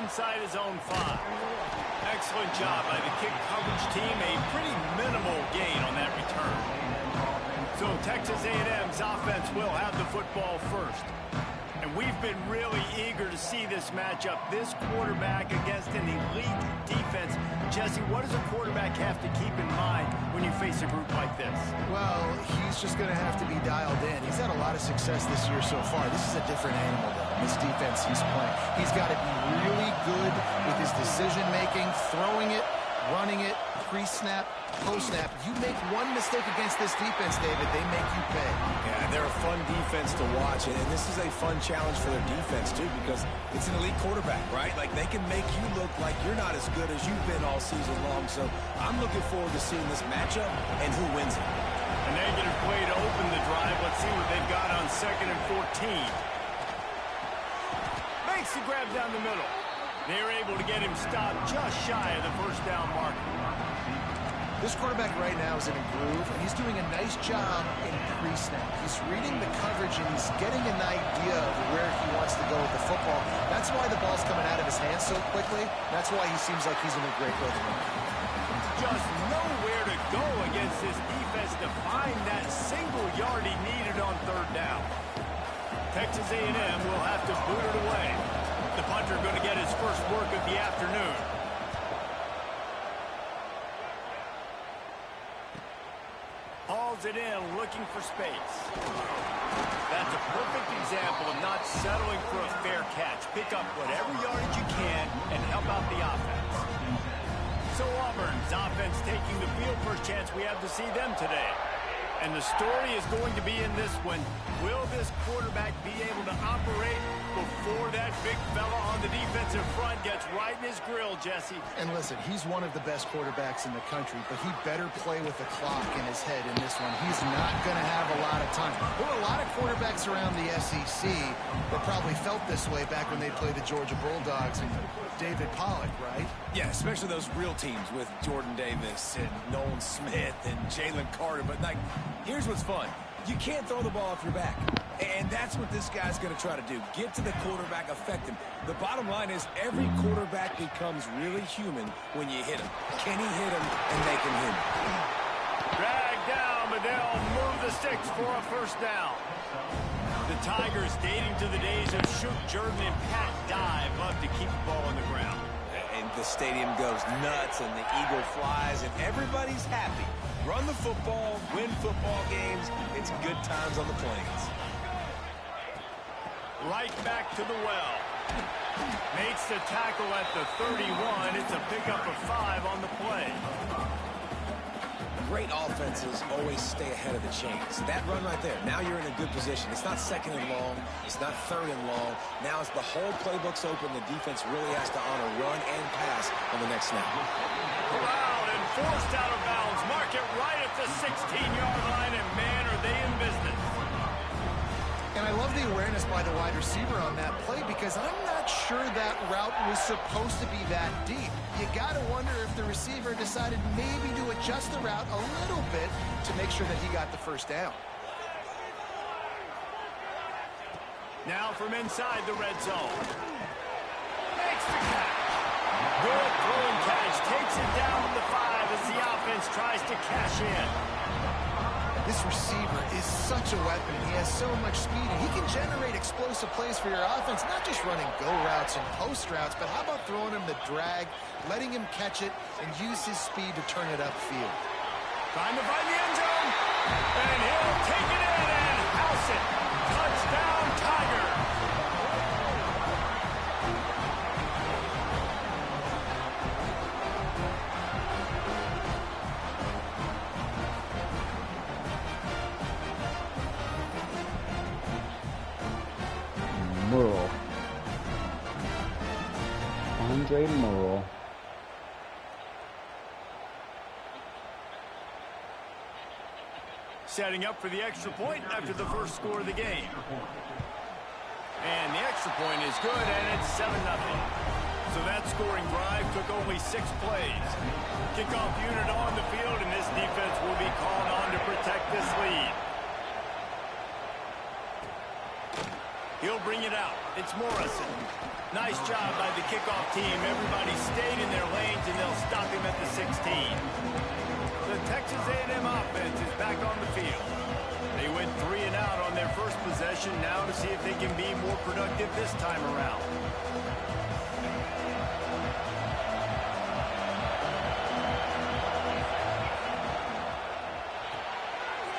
inside his own 5. Excellent job by the kick coverage team. A pretty minimal gain on that return. So Texas A&M's offense will have the football first. And we've been really eager to see this matchup. This quarterback against an elite defense. Jesse, what does a quarterback have to keep in mind when you face a group like this? Well, he's just going to have to be dialed in. He's had a lot of success this year so far. This is a different animal, though. This defense he's playing. He's got to be really good with his decision-making, throwing it, running it, pre-snap, post-snap. You make one mistake against this defense, David, they make you pay. Yeah, they're a fun defense to watch, and this is a fun challenge for their defense, too, because it's an elite quarterback, right? Like, they can make you look like you're not as good as you've been all season long, so I'm looking forward to seeing this matchup and who wins it. A negative play to open the drive. Let's see what they've got on 2nd and 14. Makes the grab down the middle. They're able to get him stopped just shy of the first down marker. This quarterback right now is in a groove, and he's doing a nice job in pre-snap. He's reading the coverage, and he's getting an idea of where he wants to go with the football. That's why the ball's coming out of his hands so quickly. That's why he seems like he's in a great rhythm. Just nowhere to go against this defense to find that single yard he needed on 3rd down. Texas A&M will have to boot it away. The punter going to get his first work of the afternoon. Hauls it in, looking for space. That's a perfect example of not settling for a fair catch. Pick up whatever yardage you can and help out the offense. So Auburn's offense taking the field. First chance we have to see them today. And the story is going to be in this one. Will this quarterback be able to operate before that big fella on the defensive front gets right in his grill, Jesse? And listen, he's one of the best quarterbacks in the country, but he better play with the clock in his head in this one. He's not going to have a lot of time. There were a lot of quarterbacks around the SEC that probably felt this way back when they played the Georgia Bulldogs and David Pollock, right? Yeah, especially those real teams with Jordan Davis and Nolan Smith and Jalen Carter. But, like, here's what's fun. You can't throw the ball off your back. And that's what this guy's going to try to do. Get to the quarterback, affect him. The bottom line is every quarterback becomes really human when you hit him. Can he hit him and make him human? Drag down, but they'll move the sticks for a first down. The Tigers, dating to the days of Shoot Jordan and Pat Dye, love to keep the ball on the ground. And the stadium goes nuts, and the eagle flies, and everybody's happy. Run the football, win football games. It's good times on the plains. Right back to the well. Makes the tackle at the 31. It's a pickup of 5 on the play. Great offenses always stay ahead of the chains. That run right there, now you're in a good position. It's not 2nd and long. It's not 3rd and long. Now as the whole playbook's open, the defense really has to honor run and pass on the next snap. Corralled and forced out of bounds. Mark it right at the 16-yard line, and man, are they in business. And I love the awareness by the wide receiver on that play because I'm not sure that route was supposed to be that deep. You got to wonder if the receiver decided maybe to adjust the route a little bit to make sure that he got the first down. Now from inside the red zone. Makes the catch. Good throw and catch. Takes it down to the 5 as the offense tries to cash in. This receiver is such a weapon. He has so much speed, and he can generate explosive plays for your offense, not just running go routes and post routes, but how about throwing him the drag, letting him catch it, and use his speed to turn it upfield. Trying to find the end zone, and he'll take it in and house it. Touchdown, Tiger. Merle. Andre Merle. Setting up for the extra point after the first score of the game. And the extra point is good, and it's 7-0. So that scoring drive took only 6 plays. Kickoff unit on the field, and this defense will be called on to protect this lead. He'll bring it out. It's Morrison. Nice job by the kickoff team. Everybody stayed in their lanes, and they'll stop him at the 16. The Texas A&M offense is back on the field. They went 3 and out on their first possession. Now to see if they can be more productive this time around.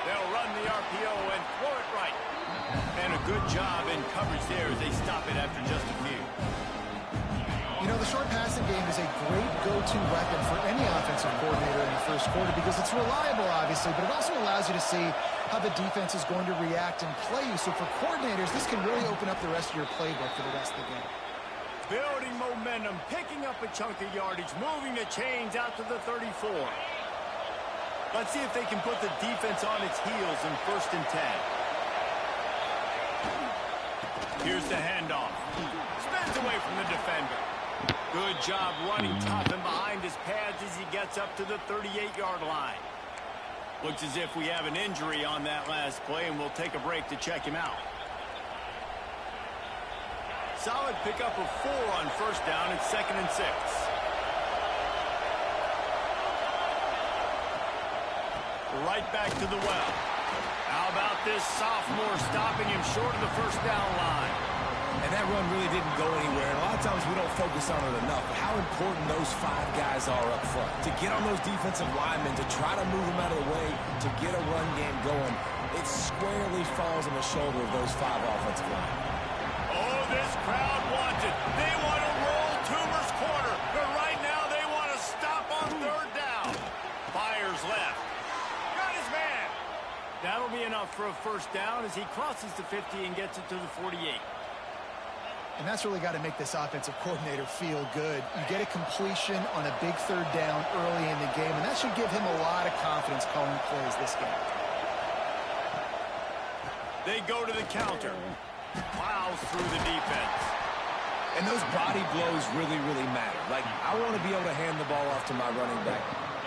They'll run the RPO and throw it right. And a good job in coverage there as they stop it after just a few. You know, the short passing game is a great go-to weapon for any offensive coordinator in the first quarter because it's reliable, obviously, but it also allows you to see how the defense is going to react and play you. So for coordinators, this can really open up the rest of your playbook for the rest of the game. Building momentum, picking up a chunk of yardage, moving the chains out to the 34. Let's see if they can put the defense on its heels in 1st and 10. Here's the handoff. Spins away from the defender. Good job running tough and behind his pads as he gets up to the 38-yard line. Looks as if we have an injury on that last play, and we'll take a break to check him out. Solid pickup of 4 on 1st down. It's 2nd and 6. Right back to the well. How about this sophomore stopping him short of the 1st down line? And that run really didn't go anywhere. And a lot of times we don't focus on it enough. But how important those 5 guys are up front. To get on those defensive linemen, to try to move them out of the way, to get a run game going, it squarely falls on the shoulder of those 5 offensive linemen. Oh, this crowd wants it. They want to roll Toomer's corner. But right now they want to stop on 3rd down. Fires left. Got his man. That'll be enough for a 1st down as he crosses the 50 and gets it to the 48. And that's really got to make this offensive coordinator feel good. You get a completion on a big 3rd down early in the game, and that should give him a lot of confidence calling plays this game. They go to the counter. Plows through the defense. And those body blows really, really matter. Like, I want to be able to hand the ball off to my running back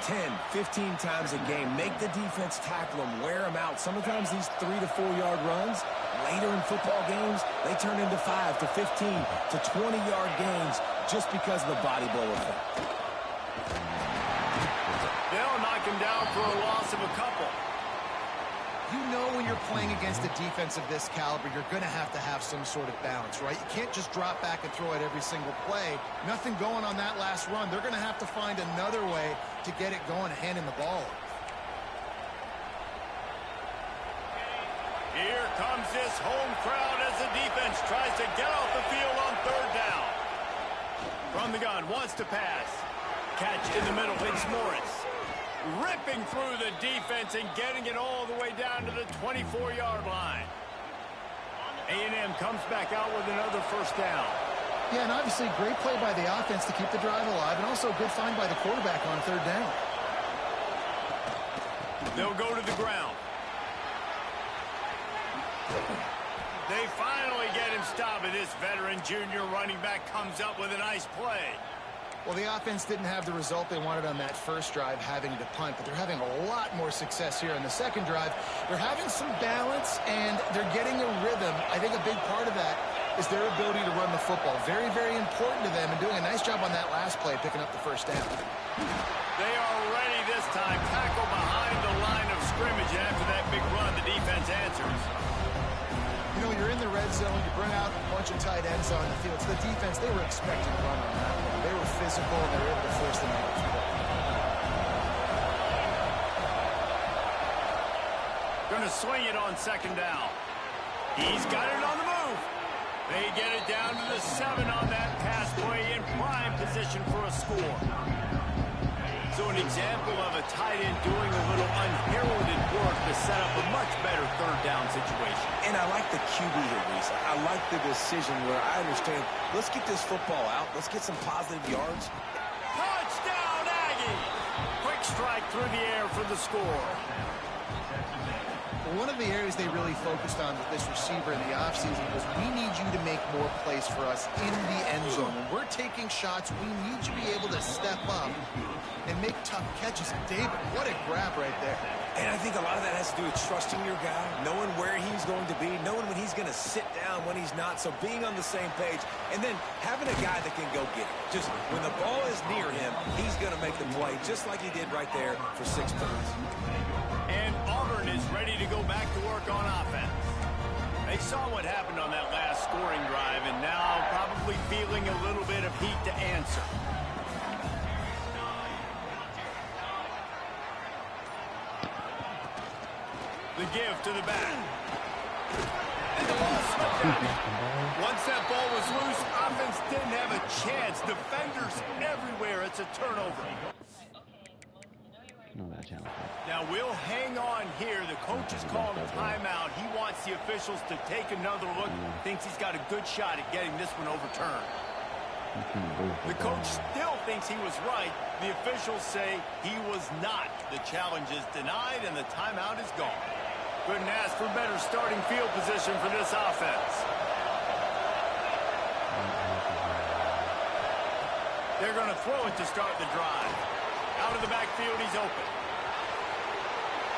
10, 15 times a game. Make the defense tackle them, wear them out. Sometimes these 3 to 4 yard runs, later in football games, they turn into 5 to 15 to 20-yard gains just because of the body blow effect. They'll knock him down for a loss of a couple. You know when you're playing against a defense of this caliber, you're going to have some sort of balance, right? You can't just drop back and throw it every single play. Nothing going on that last run. They're going to have to find another way to get it going and hand him the ball. Here comes this home crowd as the defense tries to get off the field on 3rd down. From the gun, wants to pass. Catch in the middle, it's Morris. Ripping through the defense and getting it all the way down to the 24-yard line. A&M comes back out with another 1st down. Yeah, and obviously great play by the offense to keep the drive alive, and also a good find by the quarterback on 3rd down. They'll go to the ground. They finally get him stopped, and this veteran junior running back comes up with a nice play. Well, the offense didn't have the result they wanted on that first drive, having to punt, but they're having a lot more success here on the second drive. They're having some balance, and they're getting a rhythm. I think a big part of that is their ability to run the football. Very, very important to them, and doing a nice job on that last play, picking up the 1st down. They are ready this time. Tackle behind the line of scrimmage, and after that big run, the defense answers. You know, you're in the red zone, you bring out a bunch of tight ends on the field. So the defense, they were expecting to run on that one. They were physical, and they were able to force them out. Going to swing it on 2nd down. He's got it on the move. They get it down to the 7 on that pass play in prime position for a score. So an example of a tight end doing a little unheralded work to set up a much better 3rd down situation. And I like the QB here, Lisa. I like the decision where I understand, let's get this football out. Let's get some positive yards. Touchdown, Aggie! Quick strike through the air for the score. Well, one of the areas they really focused on with this receiver in the offseason was we need you to make more plays for us in the end zone. When we're taking shots, we need you to be able to step up and make tough catches. David, what a grab right there. And I think a lot of that has to do with trusting your guy, knowing where he's going to be, knowing when he's going to sit down, when he's not, so being on the same page, and then having a guy that can go get it. Just when the ball is near him, he's going to make the play, just like he did right there for 6 points. And Auburn is ready to go back to work on offense. They saw what happened on that last scoring drive, and now probably feeling a little bit of heat to answer. The give to the back. And the ball slipped out. Once that ball was loose, offense didn't have a chance. Defenders everywhere. It's a turnover. Now we'll hang on here. The coach is calling a timeout. He wants the officials to take another look. Thinks he's got a good shot at getting this one overturned. The coach still thinks he was right. The officials say he was not. The challenge is denied and the timeout is gone. Couldn't ask for better starting field position for this offense. They're going to throw it to start the drive. Out of the backfield, he's open.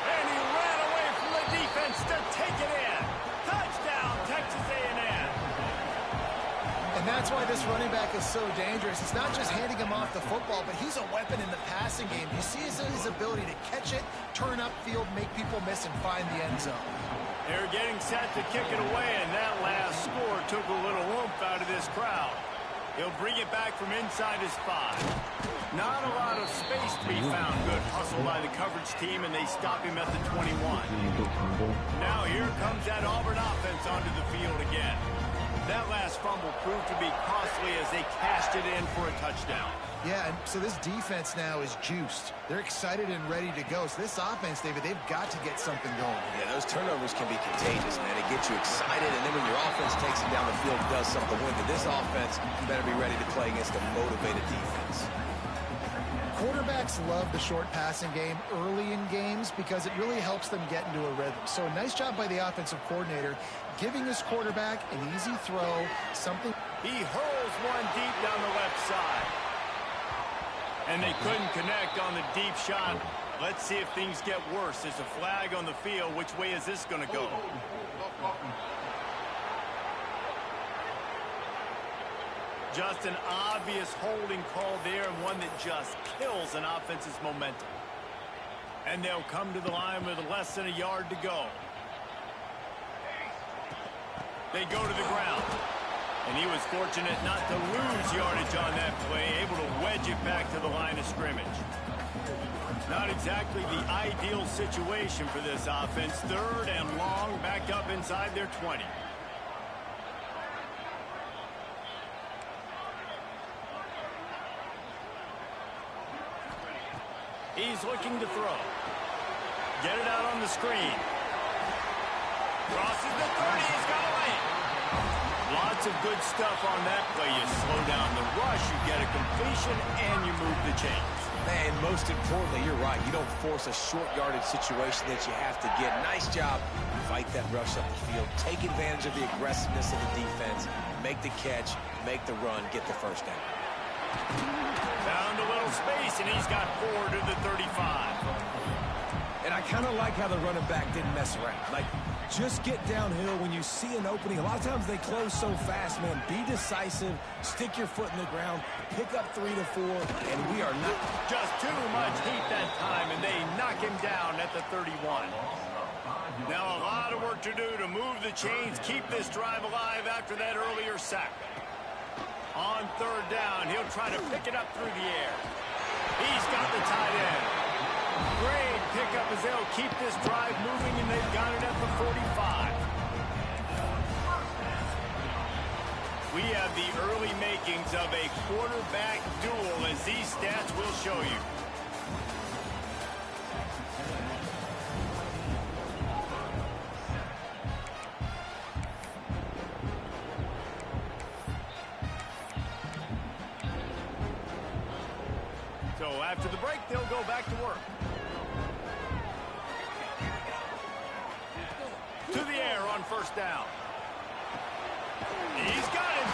And he ran away from the defense to take it in. Touchdown, Texas A&M. And that's why this running back is so dangerous. It's not just handing him off the football, but he's a weapon in the passing game. You see his ability to catch it, turn upfield, make people miss, and find the end zone. They're getting set to kick it away, and that last score took a little oomph out of this crowd. He'll bring it back from inside his 5. Not a lot of space to be found. Good hustle by the coverage team, and they stop him at the 21. Now here comes that Auburn offense onto the field again. That last fumble proved to be costly as they cashed it in for a touchdown. Yeah, and so this defense now is juiced. They're excited and ready to go. So this offense, David, they've got to get something going. Yeah, those turnovers can be contagious, man. It gets you excited, and then when your offense takes it down the field and does something with it, this offense, you better be ready to play against a motivated defense. Quarterbacks love the short passing game early in games because it really helps them get into a rhythm. So a nice job by the offensive coordinator giving his quarterback an easy throw, something. He hurls one deep down the left side. And they couldn't connect on the deep shot. Let's see if things get worse. There's a flag on the field. Which way is this going to go? Just an obvious holding call there, and one that just kills an offense's momentum. And they'll come to the line with less than a yard to go. They go to the ground. And he was fortunate not to lose yardage on that play, able to wedge it back to the line of scrimmage. Not exactly the ideal situation for this offense. 3rd and long, back up inside their 20. He's looking to throw. Get it out on the screen. Crosses the 30. He's got a lane. Lots of good stuff on that play. You slow down the rush, you get a completion, and you move the chains. Man, most importantly, you're right. You don't force a short yardage situation that you have to get. Nice job. Fight that rush up the field. Take advantage of the aggressiveness of the defense. Make the catch, make the run, get the first down. Found a little space, and he's got 4 to the 35. And I kind of like how the running back didn't mess around. Like, just get downhill when you see an opening. A lot of times they close so fast, man. Be decisive, stick your foot in the ground, pick up 3 to 4, and we are not. Just too much heat that time, and they knock him down at the 31. Now a lot of work to do to move the chains, keep this drive alive after that earlier sack. On 3rd down, he'll try to pick it up through the air. He's got the tight end. Great pickup as they'll keep this drive moving, and they've got it at the 45. We have the early makings of a quarterback duel, as these stats will show you. So after the break, they'll go back to work. on first down. He's got it.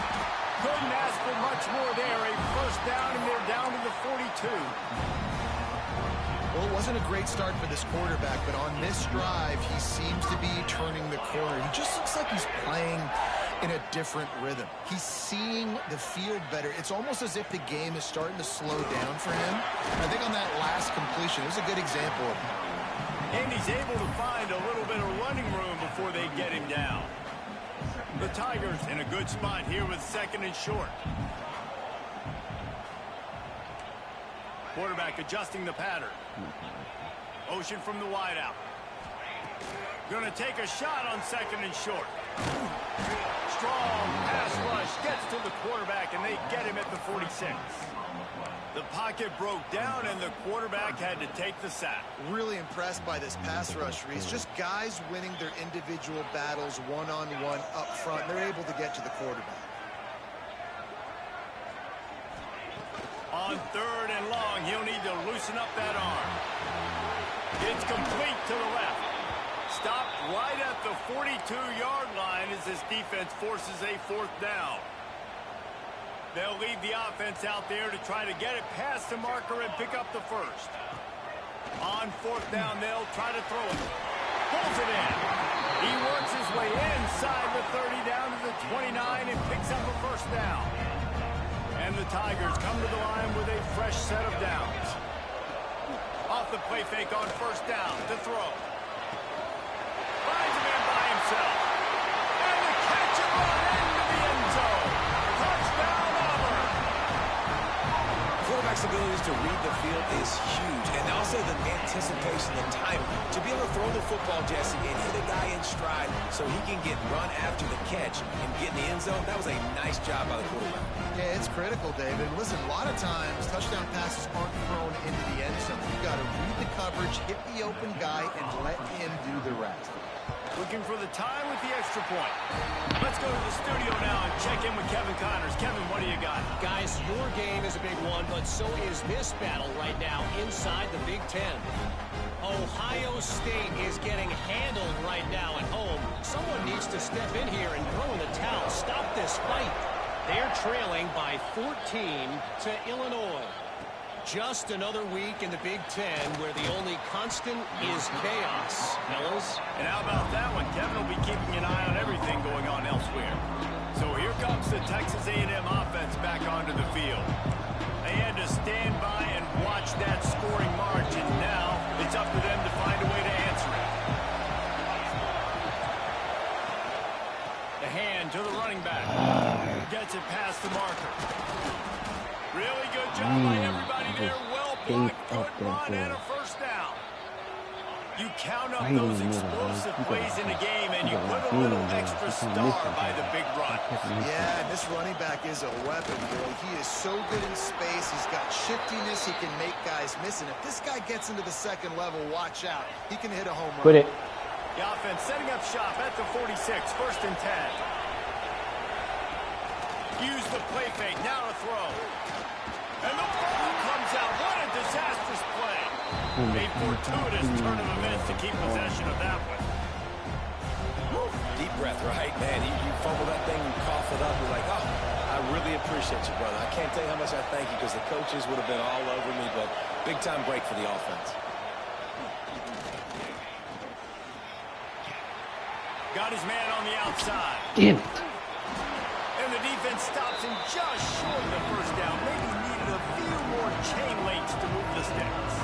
Couldn't ask for much more there. A first down, and they're down to the 42. Well, it wasn't a great start for this quarterback, but on this drive, he seems to be turning the corner. He just looks like he's playing in a different rhythm. He's seeing the field better. It's almost as if the game is starting to slow down for him. I think on that last completion, it was a good example of that. And he's able to find a little bit of running room before they get him down. The Tigers in a good spot here with second and short. Quarterback adjusting the pattern. Motion from the wideout. Going to take a shot on second and short. Strong pass rush gets to the quarterback, and they get him at the 46. The pocket broke down, and the quarterback had to take the sack. Really impressed by this pass rush, Reese. Just guys winning their individual battles one-on-one up front. They're able to get to the quarterback. On third and long, he'll need to loosen up that arm. It's complete to the left. Stopped right at the 42-yard line as this defense forces a fourth down. They'll leave the offense out there to try to get it past the marker and pick up the first. On fourth down, they'll try to throw it. Pulls it in. He works his way inside the 30 down to the 29 and picks up a first down. And the Tigers come to the line with a fresh set of downs. Off the play fake on first down to throw. Finds a man by himself. And the catch and run into the end zone. Touchdown, Auburn. Quarterback's abilities to read the field is huge. And also the anticipation, the time to be able to throw the football, Jesse, and hit a guy in stride so he can get run after the catch and get in the end zone. That was a nice job by the quarterback. Yeah, it's critical, David. Listen, a lot of times touchdown passes aren't thrown into the end zone. You've got to read the coverage, hit the open guy, and let him do the rest. Looking for the tie with the extra point. Let's go to the studio now and check in with Kevin Connors. Kevin, what do you got? Guys, your game is a big one, but so is this battle right now inside the Big Ten. Ohio State is getting handled right now at home. Someone needs to step in here and throw in the towel. Stop this fight. They're trailing by 14 to Illinois. Just another week in the Big Ten where the only constant is chaos, fellas. And how about that one? Kevin will be keeping an eye on everything going on elsewhere. So here comes the Texas A&M offense back onto the field. They had to stand by and watch that scoring march, and now it's up to them to find a way to answer it. The hand to the running back. Gets it past the marker. Really good job by everybody there. Well blocked, good run, and a first down. You count up those explosive plays in the game, and you put a little extra star by the big run. Yeah, this running back is a weapon, boy. He is so good in space. He's got shiftiness. He can make guys miss. And if this guy gets into the second level, watch out. He can hit a home run. Put it. The offense setting up shop at the 46, first and 10. Use the play fake, now to throw. And the ball comes out. What a disastrous play. A fortuitous turn of events to keep possession of that one. Deep breath, right? Man, you fumble that thing, you cough it up. You're like, oh, I really appreciate you, brother. I can't tell you how much I thank you because the coaches would have been all over me, but big-time break for the offense. Got his man on the outside. Damn it. And the defense stops him just short of the first down. Maybe needed a few more chain links to move the sticks.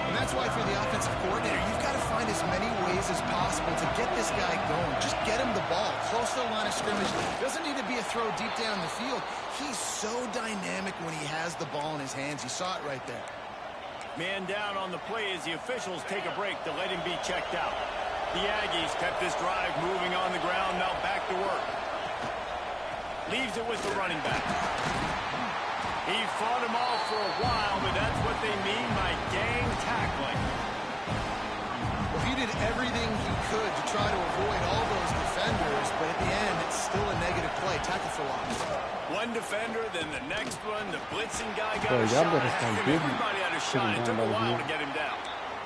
And that's why, if you're the offensive coordinator, you've got to find as many ways as possible to get this guy going. Just get him the ball close to the line of scrimmage. Doesn't need to be a throw deep down the field. He's so dynamic when he has the ball in his hands. You saw it right there. Man down on the play as the officials take a break to let him be checked out. The Aggies kept this drive moving on the ground, now back to work. Leaves it with the running back. He fought him off for a while, but that's what they mean by gang tackling. Well, he did everything he could to try to avoid all those defenders, but at the end, it's still a negative play. Tackle for loss. One defender, then the next one. The blitzing guy got Well, a y'all shot better at start him. digging. Everybody had a shot. It took a while to get him down.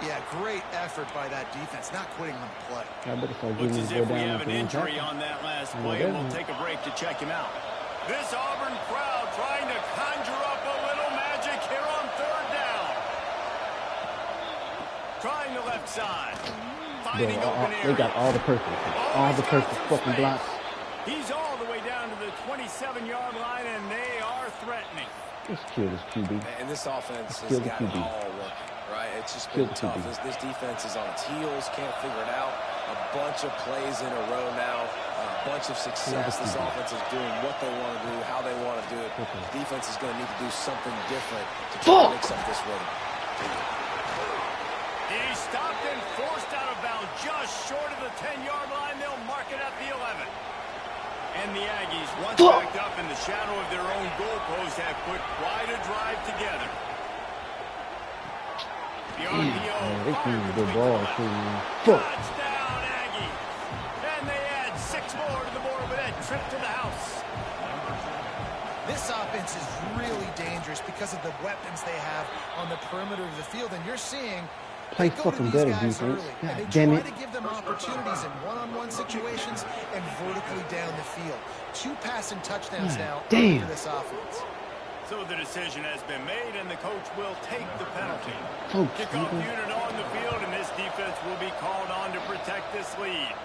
Yeah, great effort by that defense, not quitting on the play. Looks as if we have an injury on that last play, and we'll take a break to check him out. This Auburn crowd trying to conjure up a little magic here on third down. Trying the left side. Finding open area. They got all the perfect fucking blocks. He's all the way down to the 27-yard line, and they are threatening. Let's kill this QB. And this offense has got it all working, right? It's just been tough. This defense is on its heels, can't figure it out. A bunch of plays in a row now, a bunch of success. This offense is doing what they want to do, how they want to do it. Defense is going to need to do something different to try to mix up this rhythm. He's stopped and forced out of bounds just short of the 10-yard line. They'll mark it at the 11. And the Aggies, once backed up in the shadow of their own goalpost, have put quite a drive together. The RPO fired between the left. Touchdown, Aggies. And they add 6 more to the board with that trip to the house. This offense is really dangerous because of the weapons they have on the perimeter of the field, and you're seeing play fucking better defense. God damn it. They try to give them opportunities in one-on-one situations and vertically down the field. 2 passing touchdowns now for this offense. So the decision has been made, and the coach will take the penalty. Kickoff unit on the field, and this defense will be called on to protect this lead.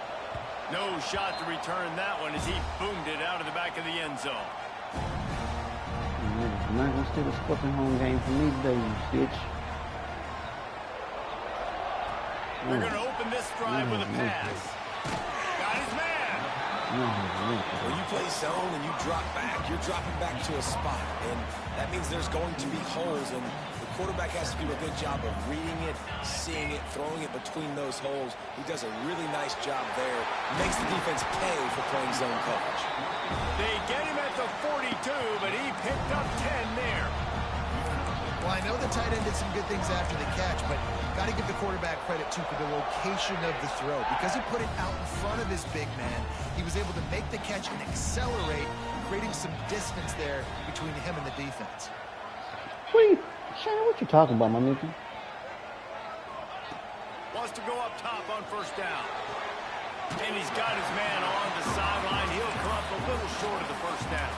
No shot to return that one as he boomed it out of the back of the end zone. I'm not gonna steal this fucking home game from me today, you bitch. They're going to open this drive with a pass. Got his man. When you play zone and you drop back, you're dropping back to a spot. And that means there's going to be holes. And the quarterback has to do a good job of reading it, seeing it, throwing it between those holes. He does a really nice job there. Makes the defense pay for playing zone coverage. They get him at the 42, but he picked up 10 there. Well, I know the tight end did some good things after the catch, but got to give the quarterback credit, too, for the location of the throw. Because he put it out in front of his big man, he was able to make the catch and accelerate, creating some distance there between him and the defense. Sweet. Shannon, what you talking about, my nigga? Wants to go up top on first down. And he's got his man on the sideline. He'll come up a little short of the first down.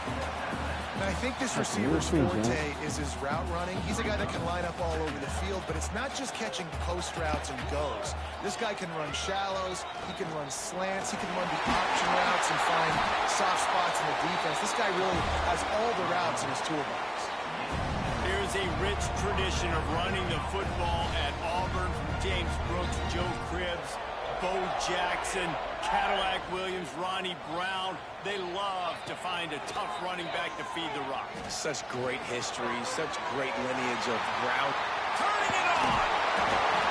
And I think this receiver's forte is his route running. He's a guy that can line up all over the field, but it's not just catching post routes and goes. This guy can run shallows, he can run slants, he can run the option routes and find soft spots in the defense. This guy really has all the routes in his toolbox. There's a rich tradition of running the football at Auburn from James Brooks, Joe Cribbs, Bo Jackson, Cadillac Williams, Ronnie Brown. They love to find a tough running back to feed the rock. Such great history, such great lineage of ground. Turning it on!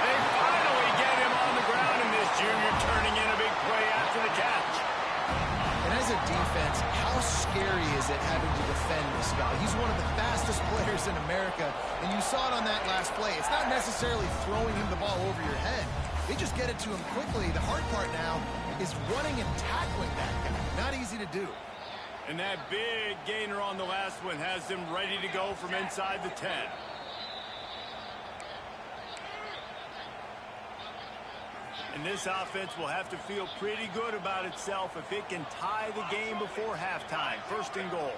They finally get him on the ground, and this junior turning in a big play after the catch. And as a defense, how scary is it having to defend this guy? He's one of the fastest players in America, and you saw it on that last play. It's not necessarily throwing him the ball over your head. They just get it to him quickly. The hard part now is running and tackling that guy. Not easy to do. And that big gainer on the last one has them ready to go from inside the 10. And this offense will have to feel pretty good about itself if it can tie the game before halftime. First and goal.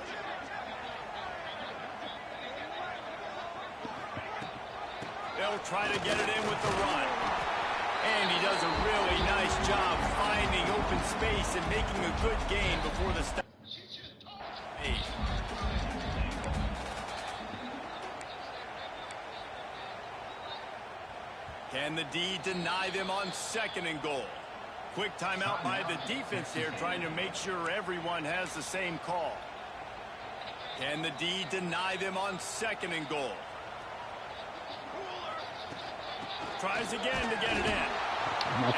They'll try to get it in with the run. And he does a really nice job finding open space and making a good gain before the stop. Can the D deny them on second and goal? Quick timeout by the defense here, trying to make sure everyone has the same call. Can the D deny them on second and goal? Tries again to get it in.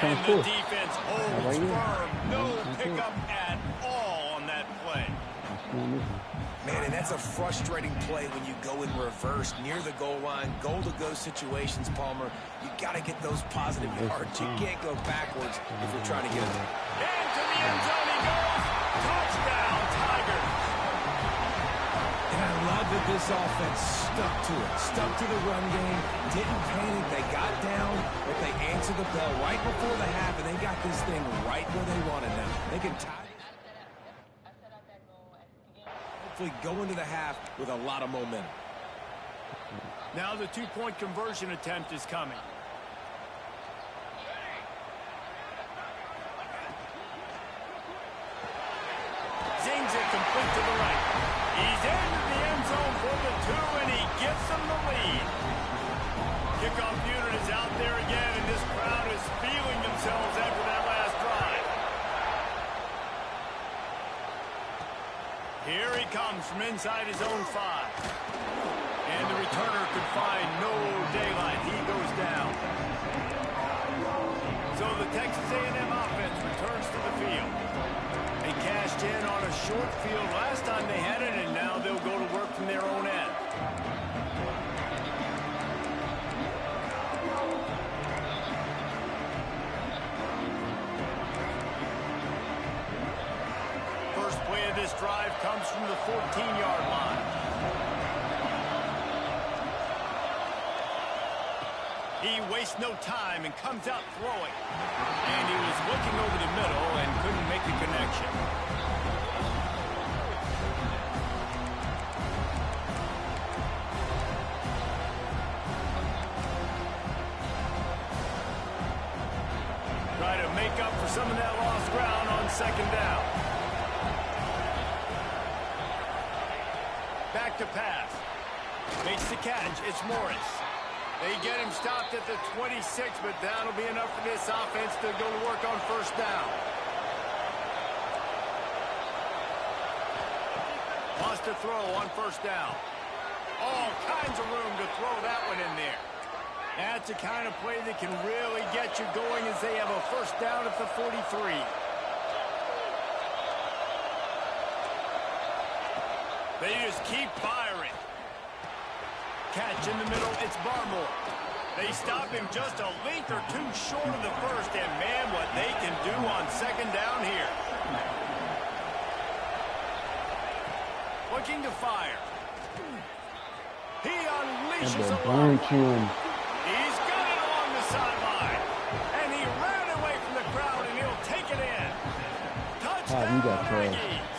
And the defense holds firm. No pickup at all on that play. Man, and that's a frustrating play when you go in reverse near the goal line, goal-to-go situations, Palmer. You got to get those positive yards. You can't go backwards if you're trying to get it there. Into the end zone he goes. Touchdown, Tigers. And And I love that this offense stuck to it, stuck to the run game, didn't panic. They got down, but they answered the bell right before the half, and they got this thing right where they wanted now. They can tie it. Hopefully go into the half with a lot of momentum. Now the two-point conversion attempt is coming. Zings it complete to the right. He's into the end zone for the two, and he gives them the lead. Kickoff unit is out there again, and this crowd is feeling themselves after that last drive. Here he comes from inside his own 5. And the returner could find no daylight. He goes down. So the Texas A&M offense returns to the field. They cashed in on a short field last time they had it, and now they'll go to work from their own end. First play of this drive comes from the 14-yard line. He wastes no time and comes out throwing. And he was looking over the middle and couldn't make the connection. Try to make up for some of that lost ground on second down. Back to pass. Makes the catch. It's Morris. They get him stopped at the 26, but that'll be enough for this offense to go to work on first down. Lost a throw on first down. All kinds of room to throw that one in there. That's the kind of play that can really get you going as they have a first down at the 43. They just keep firing. Catch in the middle, it's Barmore. They stop him just a length or two short of the first, and man, what they can do on second down here. Looking to fire. He unleashes a long one. He's got it along the sideline, and he ran away from the crowd, and he'll take it in. Touchdown, Aggies.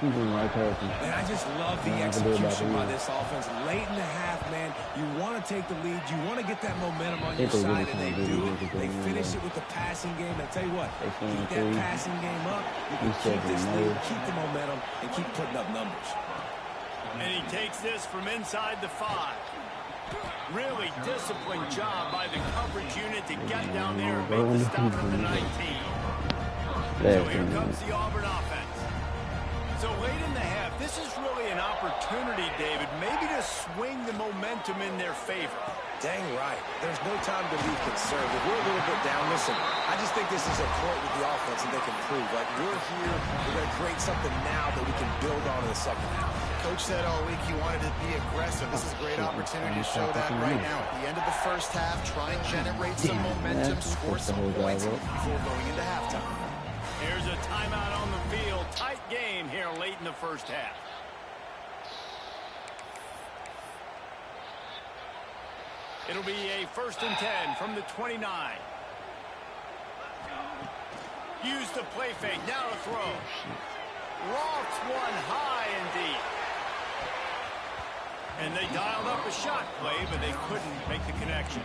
And I just love the execution by this offense. Late in the half, man, you want to take the lead. You want to get that momentum on your side, and they do it. They finish it with the passing game. I tell you what, keep that passing game up. You can keep this lead, keep the momentum, and keep putting up numbers. And he takes this from inside the 5. Really disciplined job by the coverage unit to get down there and make the stop at the 19. So here comes the Auburn offense. So late in the half, this is really an opportunity, David, maybe to swing the momentum in their favor. Dang right. There's no time to be conservative. We're a little bit down. Listen, I just think this is a point with the offense that they can prove. Like, we're here, we're going to create something now that we can build on in the second half. Coach said all week he wanted to be aggressive. This is a great opportunity to show that right now. At the end of the first half, try and generate some momentum, score some points before going into halftime. Here's a timeout on the field. Tight game here late in the first half. It'll be a 1st and 10 from the 29. Use the play fake. Now to throw. Lofts one high and deep. And they dialed up a shot play, but they couldn't make the connection.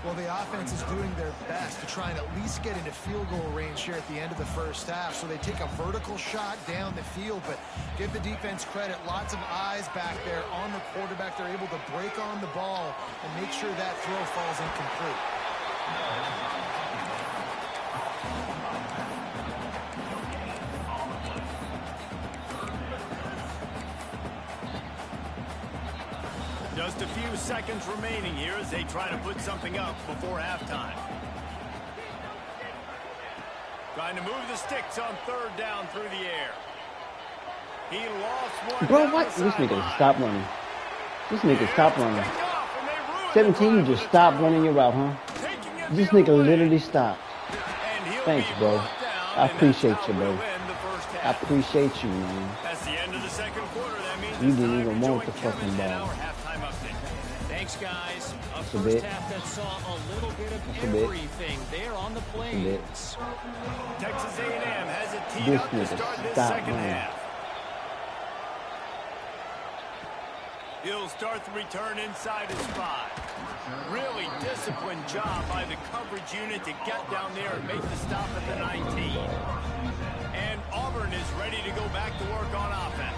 Well, the offense is doing their best to try and at least get into field goal range here at the end of the first half. So they take a vertical shot down the field, but give the defense credit. Lots of eyes back there on the quarterback. They're able to break on the ball and make sure that throw falls incomplete. Just a few seconds remaining here as they try to put something up before halftime. Trying to move the sticks on 3rd down through the air. He lost one. Bro, what? This nigga stop running. This nigga stop running. 17, you just stop running your route, huh? This nigga literally stopped. Thanks, bro. I appreciate you, bro. I appreciate you, man. That's the end of the second quarter. That means You didn't even want the fucking ball. Thanks, guys. A That's first half that saw a little bit of everything there on the plains. Texas A&M has it teed up to start this second half. He'll start the return inside his 5. Really disciplined job by the coverage unit to get down there and make the stop at the 19. And Auburn is ready to go back to work on offense.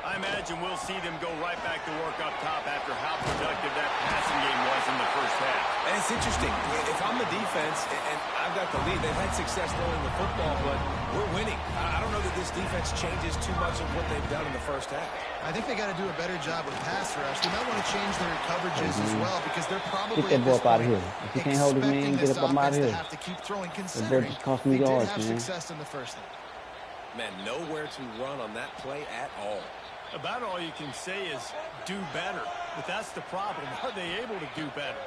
I imagine we'll see them go right back to work up top after how productive that passing game was in the first half. And it's interesting. If I'm the defense and I've got the lead, they've had success throwing the football, but we're winning. I don't know that this defense changes too much of what they've done in the first half. I think they got to do a better job with pass rush. They might want to change their coverages as well because they're probably get that ball out of here. If you can't hold his man, get up out of here. Have to keep throwing, the bird just cost me yards, man. Success in the first half. Man, nowhere to run on that play at all. About all you can say is do better. But that's the problem. Are they able to do better?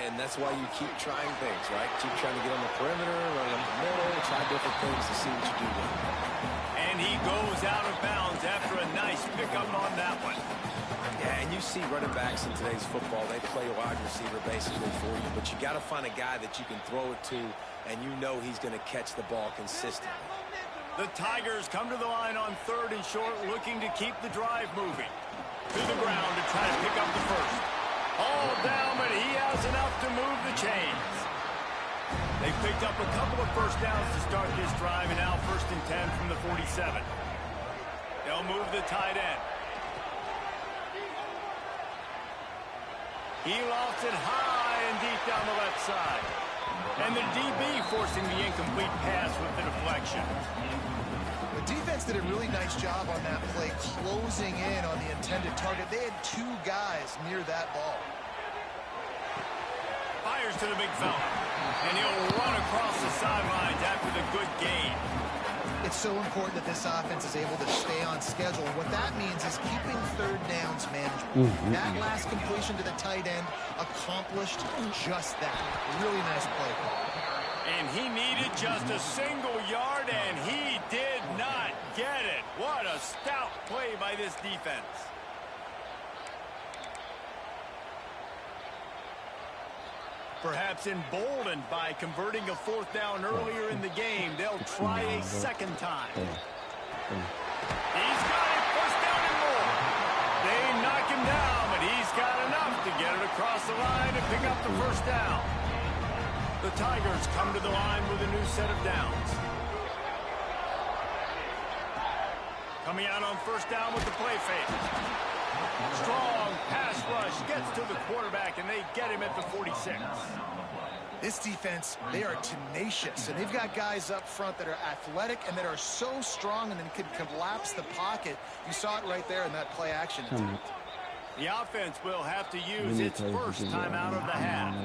And that's why you keep trying things, right? Keep trying to get on the perimeter, run up the middle, try different things to see what you do with it. And he goes out of bounds after a nice pickup on that one. Yeah, and you see running backs in today's football, they play wide receiver basically for you, but you got to find a guy that you can throw it to, and you know he's going to catch the ball consistently. The Tigers come to the line on 3rd and short, looking to keep the drive moving. To the ground to try to pick up the first. All down, but he has enough to move the chains. They picked up a couple of first downs to start this drive, and now 1st and 10 from the 47. They'll move the tight end. He lofts it high and deep down the left side. And the DB forcing the incomplete pass with the deflection. The defense did a really nice job on that play, closing in on the intended target. They had 2 guys near that ball. Fires to the big fella. And he'll run across the sidelines after the good gain. It's so important that this offense is able to stay on schedule. What that means is keeping 3rd downs manageable. That last completion to the tight end accomplished just that. Really nice play call. And he needed just a single yard, and he did not get it. What a stout play by this defense. Perhaps emboldened by converting a 4th down earlier in the game, they'll try a 2nd time. He's got it, 1st down and more. They knock him down, but he's got enough to get it across the line and pick up the 1st down. The Tigers come to the line with a new set of downs. Coming out on 1st down with the play fake. Strong pass rush gets to the quarterback, and they get him at the 46. This defense, they are tenacious, and they've got guys up front that are athletic and that are so strong and then can collapse the pocket. You saw it right there in that play action attempt. The offense will have to use its first timeout of the half.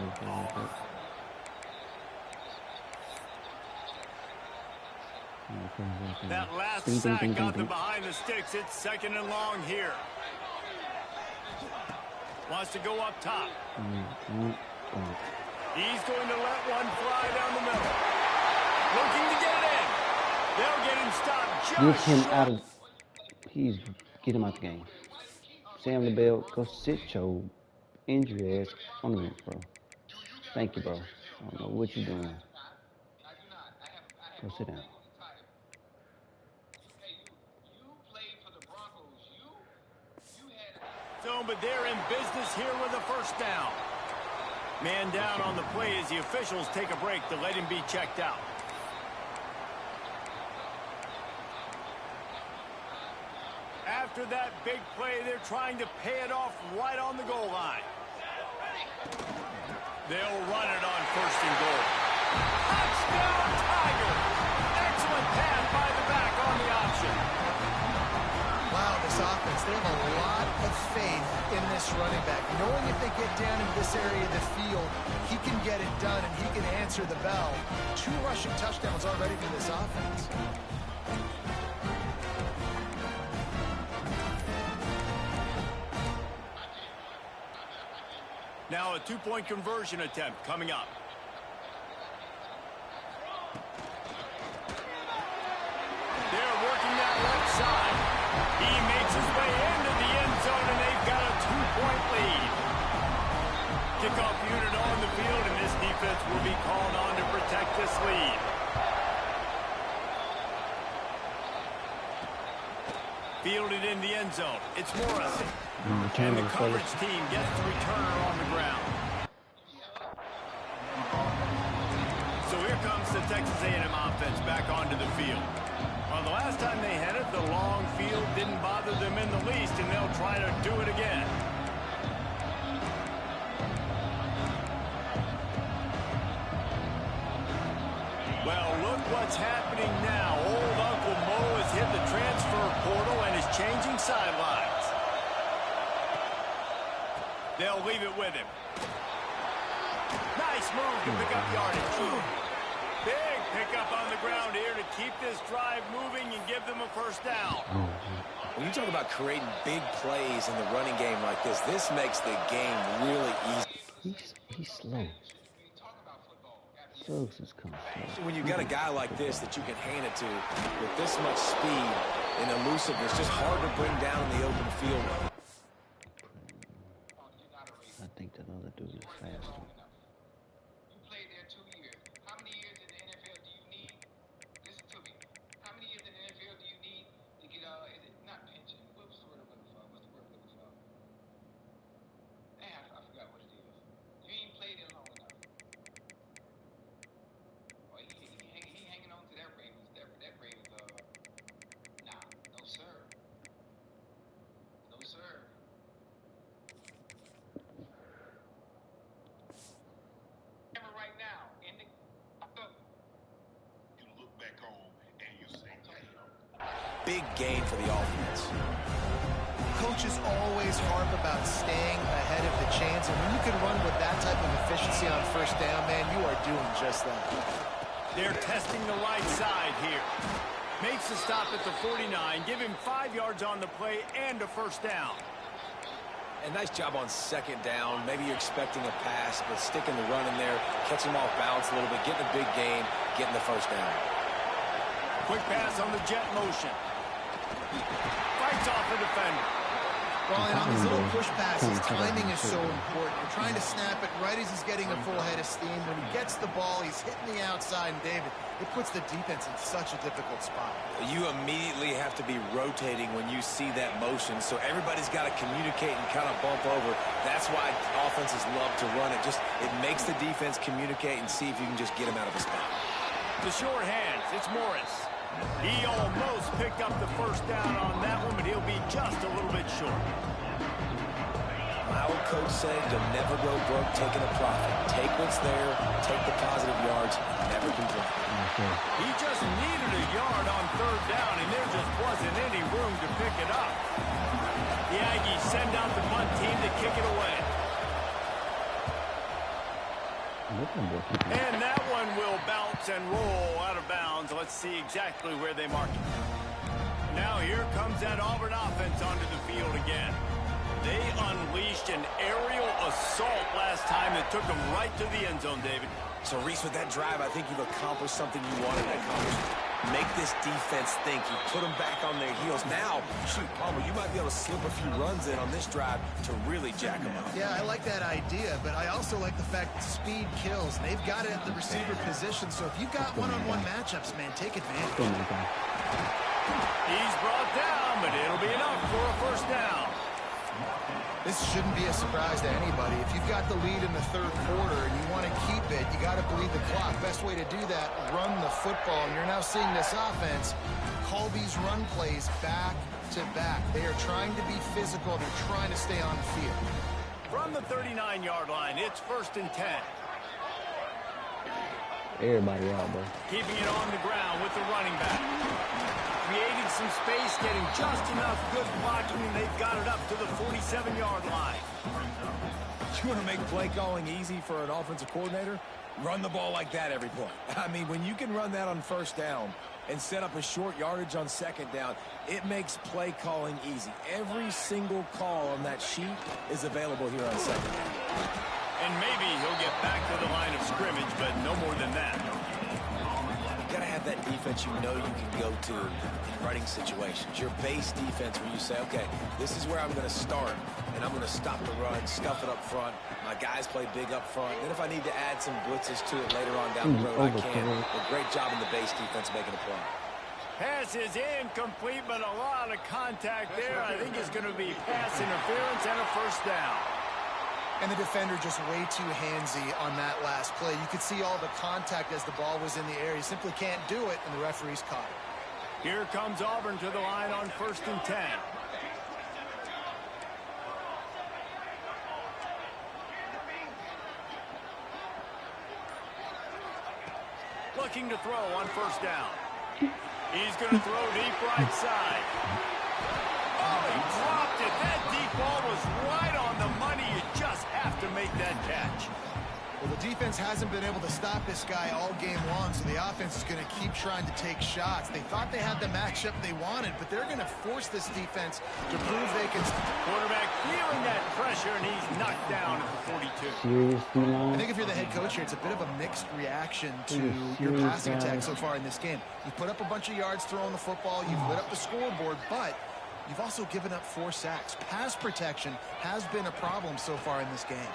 That last sack got them behind the sticks. It's 2nd and long here. Wants to go up top. He's going to let one fly down the middle. Looking to get it in. They'll get him stopped just Get him out of... Please, get him out the game. Sam LaBelle, go sit your injury ass on the bench, bro. Thank you, bro. I don't know what you're doing. Go sit down. But they're in business here with a 1st down. Man down on the play as the officials take a break to let him be checked out. After that big play, they're trying to pay it off right on the goal line. They'll run it on 1st and goal. Touchdown, Tigers! Excellent pass by the back on the option. Wow, this offense, they have a lot of faith in this running back. Knowing if they get down in this area of the field, he can get it done and he can answer the bell. 2 rushing touchdowns already from this offense. Now a 2-point conversion attempt coming up. They're working that left side. He makes his way in 6-point lead. Kickoff unit on the field, and this defense will be called on to protect this lead. Fielded in the end zone. It's Morrison. And the coverage team gets the returner on the ground. So here comes the Texas A&M offense back onto the field. Well, the last time they had it, the long field didn't bother them in the least, and they'll try to do it again. Well, look what's happening now. Old Uncle Mo has hit the transfer portal and is changing sidelines. They'll leave it with him. Nice move to pick up yardage. Big pickup on the ground here to keep this drive moving and give them a first down. When you talk about creating big plays in the running game like this makes the game really easy. He's slow. Slugs is coming slow. When you got a guy like this that you can hand it to with this much speed and elusiveness, just hard to bring down in the open field. I think that other dude is faster. You played there 2 years. How many years in the NFL do you need? Listen to me. How many years in the NFL do you need to get is it not pension? What's the word I'm looking for? What's the word I'm looking for? I forgot what it is. You ain't played it long enough. Oh, he hanging on to that Ravens. That Ravens, nah, no sir. No sir. Right now, in the you look back home and you say, Big gain for the offense. Coaches always harp about staying ahead of the chains, and when you can run with that type of efficiency on first down, man, you are doing just that. They're testing the right side here. Makes the stop at the 49, give him 5 yards on the play and a first down. And nice job on second down. Maybe you're expecting a pass, but sticking the run in there, catching him off balance a little bit, getting a big gain, getting the first down. Quick pass on the jet motion. Fights off the defender. Well, and on these little push passes, timing is so important. You're trying to snap it right as he's getting a full head of steam. When he gets the ball, he's hitting the outside, and David, it puts the defense in such a difficult spot. You immediately have to be rotating when you see that motion, so everybody's got to communicate and kind of bump over. That's why offenses love to run it. It makes the defense communicate and see if you can just get him out of a spot. The short hands, it's Morris. He almost picked up the first down on that one, but he'll be just a little bit short. My old coach said you'll never go broke taking a profit. Take what's there, take the positive yards, and never complain. He just needed a yard on third down, and there just wasn't any room to pick it up. The Aggies send out the punt team to kick it away. And that one will bounce and roll out of bounds. Let's see exactly where they mark it. Now here comes that Auburn offense onto the field again. They unleashed an aerial assault last time that took them right to the end zone, David. So, Reese, with that drive, I think you've accomplished something you wanted to accomplish. Make this defense think. You put them back on their heels. Now, shoot, Palmer, you might be able to slip a few runs in on this drive to really jack them up. Yeah, I like that idea, but I also like the fact that speed kills. They've got it at the receiver position, so if you've got one-on-one matchups, man, take advantage. He's brought down, but it'll be enough for a first down. This shouldn't be a surprise to anybody. If you've got the lead in the third quarter and you want to keep it, you got to bleed the clock. Best way to do that, run the football. And you're now seeing this offense call these run plays back to back. They are trying to be physical. They're trying to stay on the field. From the 39-yard line, it's 1st and 10. Everybody out, bro. Keeping it on the ground with the running back. Creating some space, getting just enough good blocking, and they've got it up to the 47-yard line. You want to make play calling easy for an offensive coordinator? Run the ball like that every point. I mean, when you can run that on first down and set up a short yardage on second down, it makes play calling easy. Every single call on that sheet is available here on second down. And maybe he'll get back to the line of scrimmage, but no more than that. You got to have have that defense you know you can go to in running situations. Your base defense where you say, okay, this is where I'm going to start, and I'm going to stop the run, stuff it up front. My guys play big up front. Then if I need to add some blitzes to it later on down the road, I can. But great job in the base defense making a play. Pass is incomplete, but a lot of contact there. I think it's going to be pass interference and a first down. And the defender just way too handsy on that last play. You could see all the contact as the ball was in the air. He simply can't do it, and the referee's caught it. Here comes Auburn to the line on 1st and 10. Looking to throw on 1st down. He's going to throw deep right side. Oh, he dropped it. That deep ball was right on the money. You just have to make that catch. Well, the defense hasn't been able to stop this guy all game long, so the offense is going to keep trying to take shots. They thought they had the matchup they wanted, but they're going to force this defense to prove they can. Quarterback feeling that pressure, and he's knocked down at the 42. I think if you're the head coach here, it's a bit of a mixed reaction to your passing attack so far in this game. You've put up a bunch of yards throwing the football, you've lit up the scoreboard, but you've also given up 4 sacks. Pass protection has been a problem so far in this game.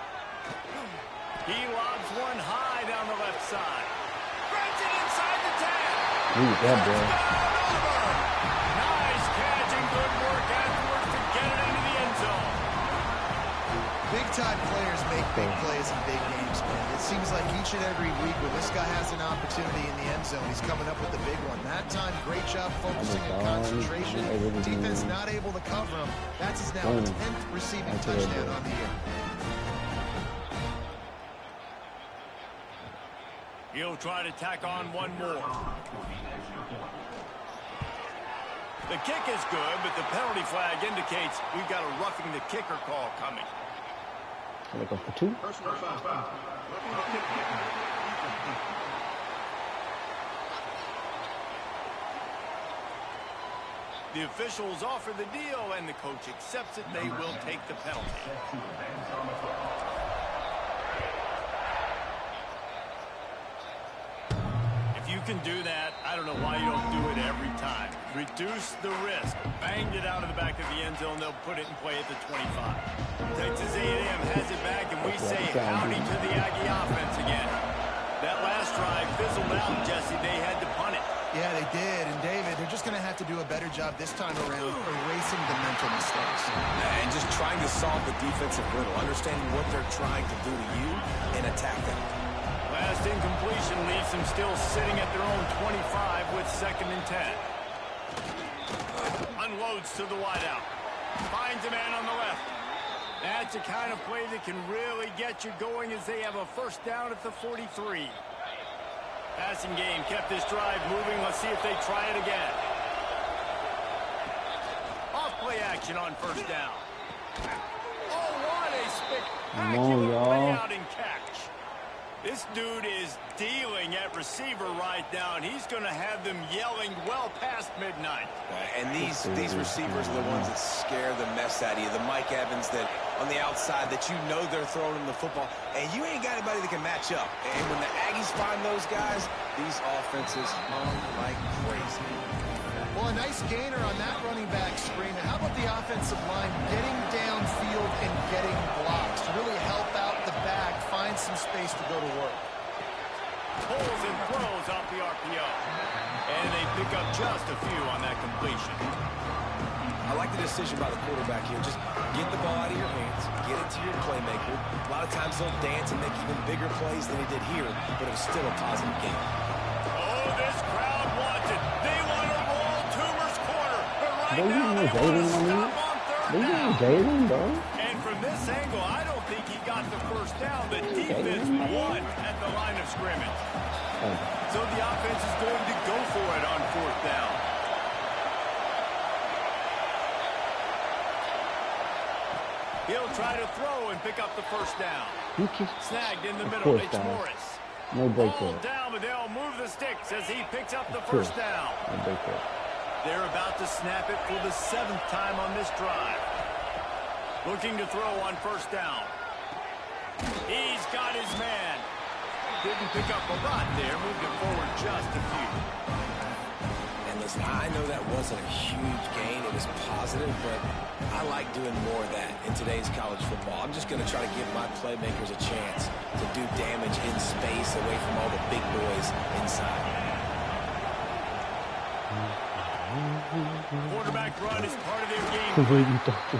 He lobs one high down the left side. Grabs it inside the 10. Ooh, that boy. Nice catch and good work afterwards to get it into the end zone. Big-time players make big plays in big games, man. It seems like each and every week when this guy has an opportunity in the end zone, he's coming up with the big one. That time, great job focusing and concentration. Defense not able to cover him. That's his now 10th receiving touchdown on the year. He'll try to tack on one more. The kick is good, but the penalty flag indicates we've got a roughing the kicker call coming. Can I go for 2? The officials offer the deal, and the coach accepts it. They will take the penalty. You can do that. I don't know why you don't do it every time. Reduce the risk. Banged it out of the back of the end zone. They'll put it in play at the 25. Texas A&M has it back, and we say howdy to the Aggie offense again. That last drive fizzled out, Jesse. They had to punt it. Yeah, they did. And, David, they're just going to have to do a better job this time around erasing the mental mistakes. And just trying to solve the defensive riddle, understanding what they're trying to do to you and attack them. Last incompletion leaves them still sitting at their own 25 with 2nd and 10. Unloads to the wideout. Finds a man on the left. That's the kind of play that can really get you going as they have a first down at the 43. Passing game kept this drive moving. Let's see if they try it again. Off play action on 1st down. Oh, what a spectacular layout and catch. This dude is dealing at receiver right now, and he's going to have them yelling well past midnight. And these receivers are the ones that scare the mess out of you. The Mike Evans that on the outside that you know they're throwing him the football, and you ain't got anybody that can match up. And when the Aggies find those guys, these offenses hum like crazy. Well, a nice gainer on that running back screen. And how about the offensive line getting downfield and getting blocks to really help out the back, find some space to go to work. Pulls and throws off the RPO. And they pick up just a few on that completion. I like the decision by the quarterback here. Just get the ball out of your hands, get it to your playmaker. A lot of times they'll dance and make even bigger plays than he did here, but it was still a positive game. Oh, this crowd wants it. They want to roll Toomer's corner. But right They now didn't they want to know stop on 3rd They down. got Jalen, bro. And from this angle, I don't think he got the first down. The defense won at the line of scrimmage. So the offense is going to go for it on 4th down. He'll try to throw and pick up the first down. Snagged in the middle. It's Morris. No break Ball there. down, but they'll move the sticks as he picks up the first down. No break there. They're about to snap it for the 7th time on this drive. Looking to throw on 1st down. He's got his man. Didn't pick up a lot there. Moved it forward just a few. Listen, I know that wasn't a huge gain. It was positive, but I like doing more of that in today's college football. I'm just going to try to give my playmakers a chance to do damage in space away from all the big boys inside. Quarterback run is part of their game.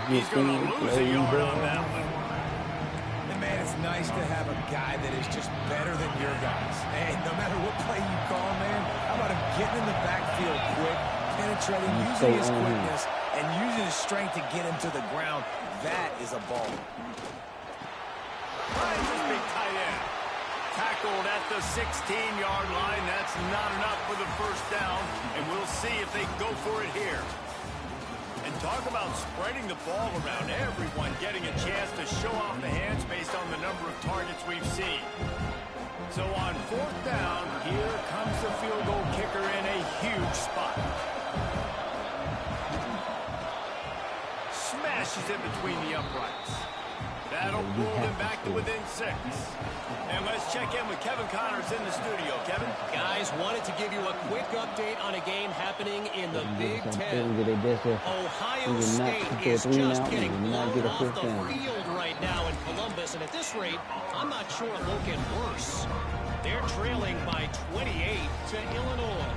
He's going to lose a yard on that one. And man, it's nice to have a guy that is just better than your guys. And no matter what play you call, man, how about him getting in the backfield quick, penetrating, using his quickness, and using his strength to get him to the ground. That is a ball. Finds his big tight end. Tackled at the 16-yard line. That's not enough for the first down, and we'll see if they go for it here. And talk about spreading the ball around. Everyone getting a chance to show off the hands based on the number of targets we've seen. So on fourth down, here comes the field goal kicker in a huge spot. Smashes it between the uprights. That'll pull him back to within 6. And let's check in with Kevin Connors in the studio. Kevin? Guys, wanted to give you a quick update on a game happening in the Big Ten. Ohio State is just getting blown off the field right now in Columbus, and at this rate, I'm not sure it won't get worse. They're trailing by 28 to Illinois.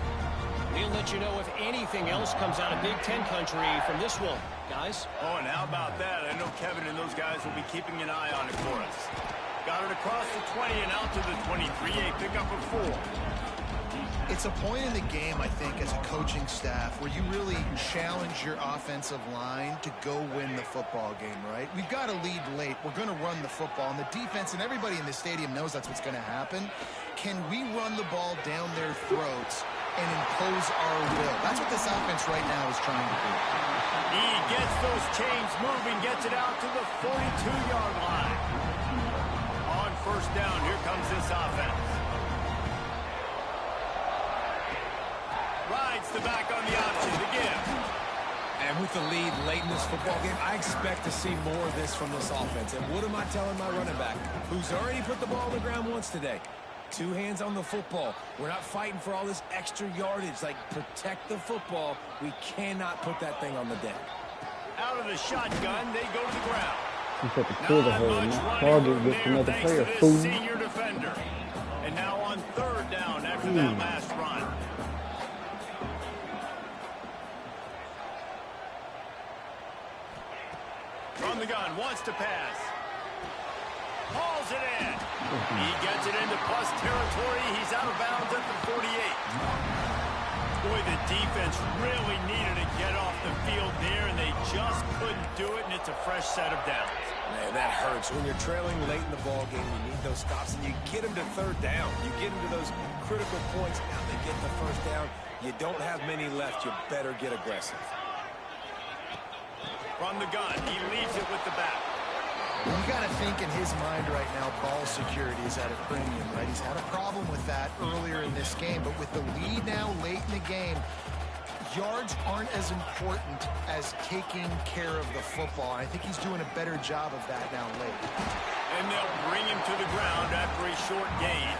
We'll let you know if anything else comes out of Big Ten country from this one, guys. Oh, and how about that? I know Kevin and those guys will be keeping an eye on it for us. Got it across the 20 and out to the 23. A pickup of 4. It's a point in the game, I think, as a coaching staff where you really challenge your offensive line to go win the football game, right? We've got to lead late. We're going to run the football. And the defense and everybody in the stadium knows that's what's going to happen. Can we run the ball down their throats and impose our will? That's what this offense right now is trying to do. He gets those chains moving, gets it out to the 42-yard line. On first down, here comes this offense. Rides the back on the option to give. And with the lead late in this football game, I expect to see more of this from this offense. And what am I telling my running back, who's already put the ball on the ground once today? 2 hands on the football. We're not fighting for all this extra yardage. Like, protect the football. We cannot put that thing on the deck. Out of the shotgun, they go to the ground. You put the clear the hole, not target with another player, fool. Senior defender. And now on third down after that last run. From the gun, wants to pass. Hauls it in. He gets it into plus territory. He's out of bounds at the 48. Boy, the defense really needed to get off the field there, and they just couldn't do it, and it's a fresh set of downs. Man, that hurts. When you're trailing late in the ball game, you need those stops, and you get them to third down. You get them to those critical points. Now they get the first down. You don't have many left. You better get aggressive. From the gun, he leaves it with the back. You got to think in his mind right now, ball security is at a premium, right? He's had a problem with that earlier in this game, but with the lead now late in the game, yards aren't as important as taking care of the football. I think he's doing a better job of that now late. And they'll bring him to the ground after a short gain.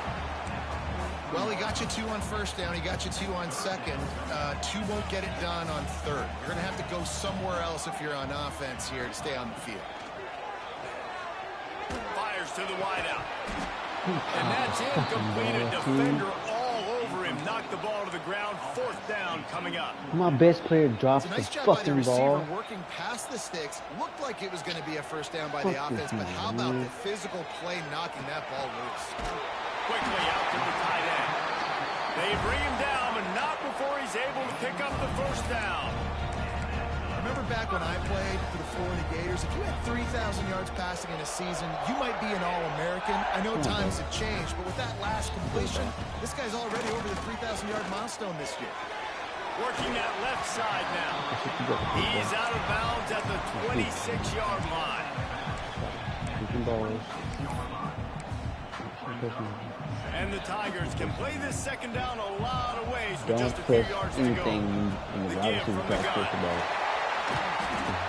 Well, he got you 2 on first down. He got you 2 on second. 2 won't get it done on third. You're going to have to go somewhere else if you're on offense here to stay on the field. Fires to the wideout. And that's incomplete. A defender all over him. Knocked the ball to the ground. Fourth down coming up. My best player drops Nice the job by the fucking receiver ball. working past the sticks. Looked like it was going to be a first down by the offense, but how about the physical play knocking that ball loose? Quickly out to the tight end. They bring him down, but not before he's able to pick up the first down. Remember back when I played for the Florida Gators, if you had 3,000 yards passing in a season, you might be an All-American. I know times have changed, but with that last completion, this guy's already over the 3,000-yard milestone this year. Working that left side now. He's out of bounds at the 26-yard line. And the Tigers can play this second down a lot of ways with just a few yards to go. The give from the gun.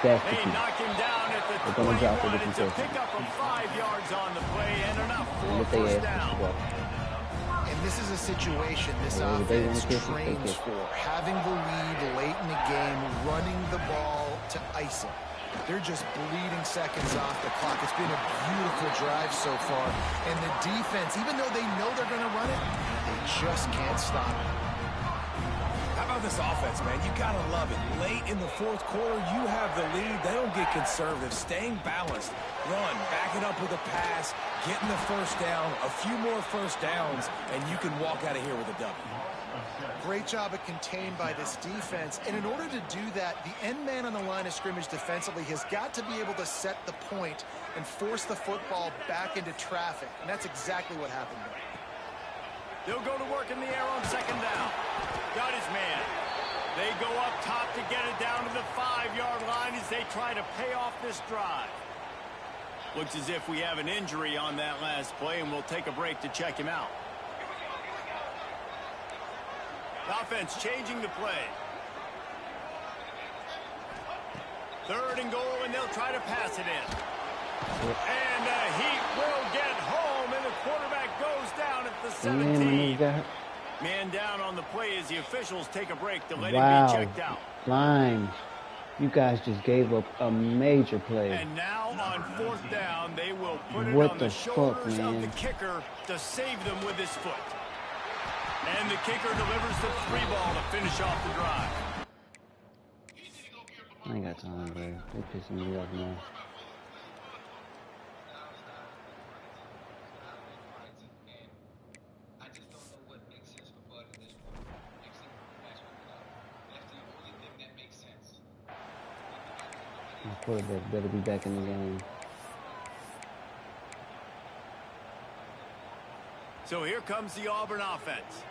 They knock him down at the 21. It's a pickup of 5 yards on the play and enough for a first down. And this is a situation this Oh, they offense want to kick it, they trains kick it. for. Having the lead late in the game, running the ball to ice it. They're just bleeding seconds off the clock. It's been a beautiful drive so far. And the defense, even though they know they're going to run it, they just can't stop it. How about this offense, man? You got to love it. Late in the fourth quarter, you have the lead. They don't get conservative. Staying balanced. Run, back it up with a pass, getting the first down, a few more first downs, and you can walk out of here with a W. Great job of contained by this defense. And in order to do that, the end man on the line of scrimmage defensively has got to be able to set the point and force the football back into traffic. And that's exactly what happened there. They'll go to work in the air on second down. Got his man. They go up top to get it down to the 5-yard line as they try to pay off this drive. Looks as if we have an injury on that last play, and we'll take a break to check him out. Offense changing the play. 3rd and goal, and they'll try to pass it in. And he will get home, and the quarterback goes down at the 17. Man down on the play as the officials take a break to let him be checked out. Line. You guys just gave up a major play. And now on 4th down, they will put it What on the the shoulders fuck, of man? the kicker to save them with his foot. And the kicker delivers the 3 ball to finish off the drive. I ain't got time, bro. They pissing me off now. I just don't know what makes sense for Bud at this point. That's the only thing that makes sense. My quarterback better be back in the game. So here comes the Auburn offense.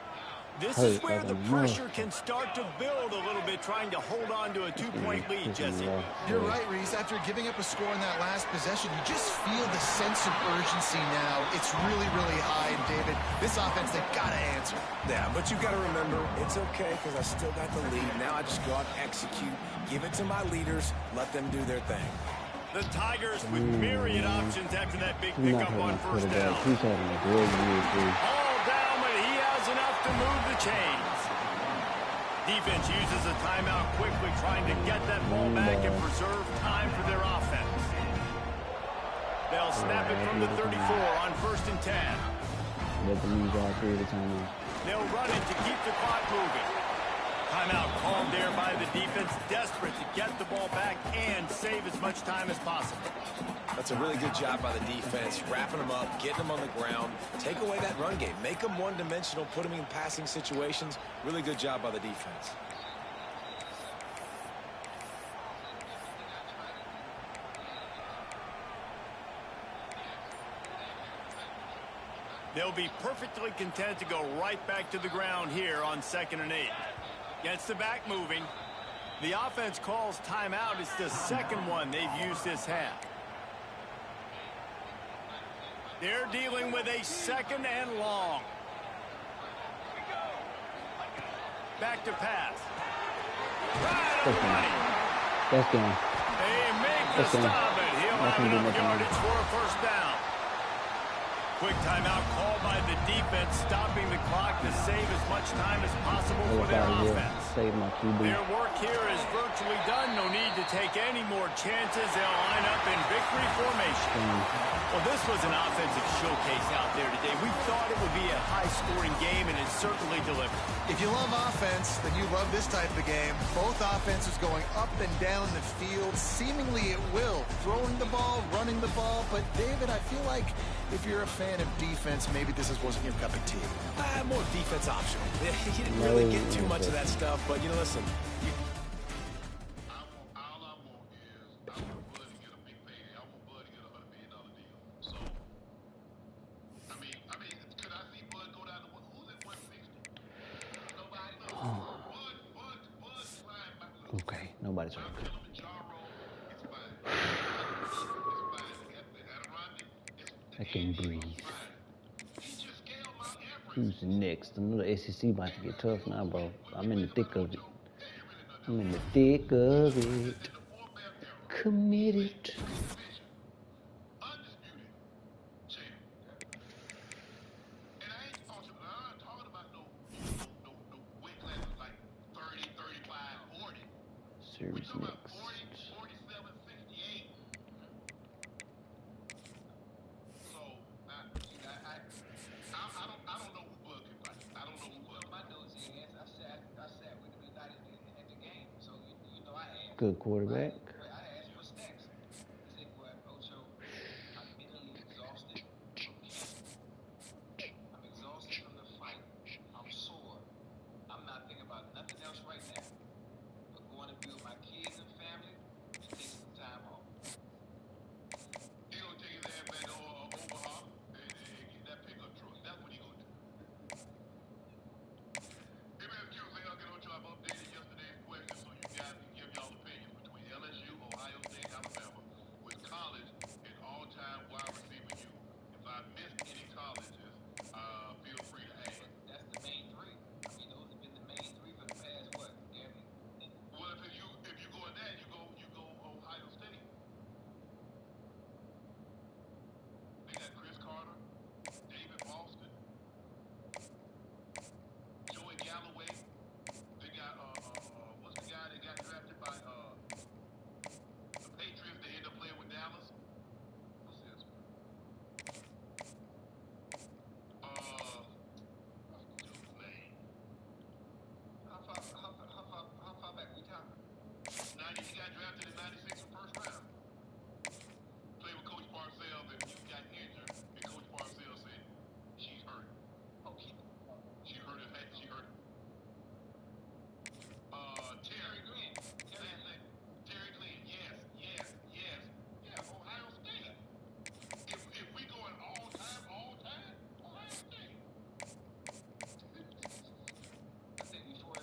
This Hey, is where like the a pressure can start to build a little bit, trying to hold on to a 2-point lead, Jesse. You're right, Reese. After giving up a score in that last possession, you just feel the sense of urgency now. It's really, really high. And, David, this offense, they've got to answer. Yeah, but you got to remember, it's okay because I still got the lead. Now I just go out and execute, give it to my leaders, let them do their thing. The Tigers with myriad options after that big Do not pickup hurt on my 1st quarterback. down. He's having a great year, too. All down, but he has enough to move the chains. Defense uses a timeout quickly, trying to get that ball back and preserve time for their offense. They'll snap it from the 34 on 1st and 10. Let them use all 3 at a time. They'll run it to keep the clock moving. Timeout called there by the defense, desperate to get the ball back and save as much time as possible. That's a really good job by the defense, wrapping them up, getting them on the ground, take away that run game, make them one-dimensional, put them in passing situations. Really good job by the defense. They'll be perfectly content to go right back to the ground here on 2nd and 8. Gets the back moving. The offense calls timeout. It's the 2nd one they've used this half. They're dealing with a 2nd and long. Back to pass. Right on the money. That's game. They make the stop, and he'll have enough yardage for a 1st down. Quick timeout called by the defense, stopping the clock to save as much time as possible for their offense. Save my QB. Their work here is virtually done. No need to take any more chances. They'll line up in victory formation. Well, this was an offensive showcase out there today. We thought it would be a high-scoring game, and it certainly delivered. If you love offense, then you love this type of game. Both offenses going up and down the field, seemingly at will. Throwing the ball, running the ball. But, David, I feel like if you're a fan of defense, maybe this wasn't your cup of tea. More defense optional. You didn't really get too much of that stuff, but, you know, listen. All I want is I want Bud to get a big payday. I want Bud to get a $100 million deal. So, I mean, could I see Bud go down to who's at 160? Nobody knows. Bud flying back. Okay, nobody's hurt. It's fine. It's fine. We had a run. I can breathe. He just scaled my average. Who's next? I know the SEC about to get tough now, bro. I'm in the thick of it. I'm in the thick of it. Committed. Undisputed champion. And I ain't talking series next. 47-68. So I don't know who Bud can fight. I don't know who Bud. My notes is I sat with him tonight at the game. So you know I asked. Good quarterback. I asked what's next. He said, "Well, Ocho, I'm mentally exhausted from camp. I'm exhausted from the fight. I'm sore. I'm not thinking about nothing else right now. But going to be with my kids and family and taking some time off." He gonna take his ass back to Omaha and get that pickup truck. That's what he gonna do. Hey man, excuse me, I'll get on to. I've updated yesterday's question so you guys can give y'all opinions between LSU, Ohio State, Alabama, with college and all-time wide receiver you. If I missed any colleges, feel free to add. That's the main three. I mean, those have been the main three for the past what? Well, if you go in that, you go Ohio State. They got Chris Carter, David Boston, Joey Galloway. They got what's the guy that got drafted by the Patriots? They end up playing with Dallas. What's his name? How far back we talking? 90. He got drafted in '96 in first round. Played with Coach Parcells and he got injured. And Coach Parcells said she's hurt. Okay. She hurt his head. She hurt. Terry Glenn. Terry Glenn. Yes. Yeah, Ohio State. If we going all time, Ohio State. I think before